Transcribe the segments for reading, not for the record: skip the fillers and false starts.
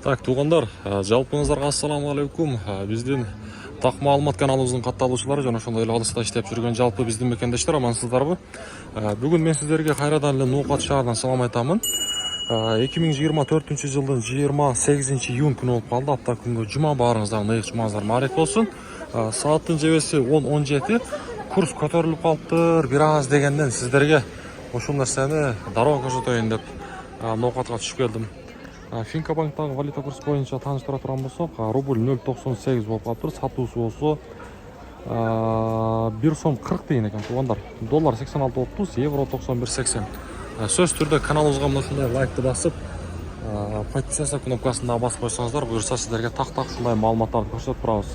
Так, туугандар, жалпыңыздарга ассаламу алейкум. Биздин Так маалымат каналыбыздын катталуучулары жана ошондой эле алыста иштеп жүргөн жалпы биздин мекендештер амансыздарбы? Бүгүн мен сиздерге кайрадан эле Нукат шаарынан салам айтамын. 2024 жылдын 28 июнь күнү болуп калды. Апта күнгө жума, баарыңыздарга ыйык жумаңыздар маариф болсун. Сааттын жебеси 10:17. Курс көтөрүлүп калыптыр. Бир аз дегенден сиздерге ушул нерсени дароо көрсөтөйүн деп Нукатка түшүп келдим. Финкабанктагы валюта курс боюнча тааныштыра турган болсок, рубль 0.98 болуп калыптыр, сатуусу болсо 1 сом 40 тиын экен туугандар. Доллар 86.30, евро 91.80. Сөз түрдө каналыбызга мына ушундай лайкты басып, подписаться кнопкасына басып койсоңуздар, буюрса сиздерге так ушундай маалыматтарды көрсөтүп турабыз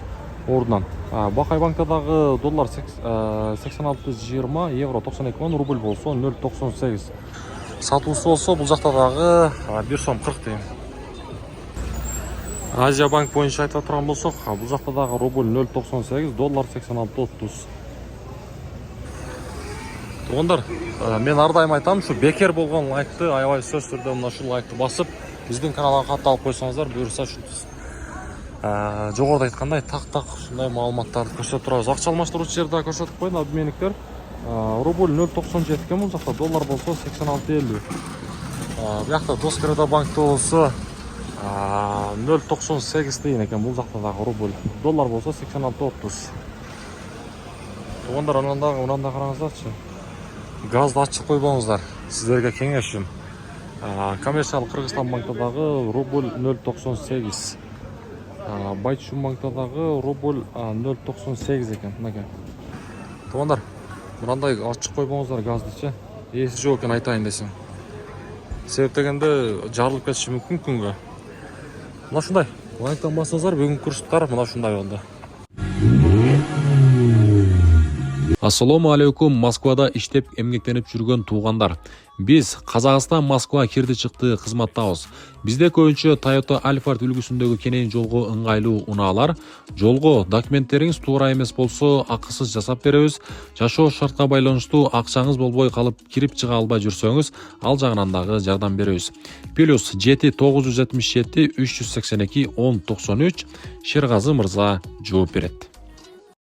ордунан. Бакай банктагы доллар 86.20, евро 92 миң, рубль болсо 0.98. Сатуусу болсо бул жакта дагы 1 сом 40 тиын. Азия банк боюнча айтып турган болсок, бул жакта дагы рубль 0.98, доллар 86.30. Туугандар, мен ар дайым айтам, ушу бекер болгон лайкты аябай сөз түрдө мына ушул лайкты басып, биздин каналга катталып койсоңуздар, буюрса жогоруда айткандай так ушундай маалыматтарды көрсөтүп турабыз. Акча алмаштыруучу жерди да көрсөтүп койдум, обменниктер. Рубль 0.97 экен, бул жакта доллар болсо 86.50. Биякта Доскода банкта болсо 0.98 тиын экен, бул жакта дагы рубль. Доллар болсо 86.30. Туугандар, анан да караңыздарчы. Газды ачып койбоңуздар. Сиздерге кеңешим. Коммерциялык Кыргызстан банкта дагы рубль 0.98. Байчун банкта дагы рубль 0.98 экен. Мынакей. Туугандар, мынандай ачып койбоңуздар газдычы. Эси жок экен айтайын десем. Себеп дегенде жарылып кетиши мүмкүн күнгө. Мына ушундай. Лайктан басыңыздар, бүгүнкү курстар мына ушундай болду. Ассаламу алейкум, Москвада иштеп эмгектенип жүргөн туугандар. Биз Казакстан Москва кирди чыкты кызматтабыз. Бизде көбүнчө Toyota Alphard үлгүсүндөгү кенен жолго ыңгайлуу унаалар. Жолго документтериңиз туура эмес болсо акысыз жасап беребиз. Жашоо шартка байланыштуу акчаңыз болбой калып кирип чыга албай жүрсөңүз, ал жагынан дагы жардам беребиз. Плюс 7-977 382 1093 Шергазы мырза жооп берет.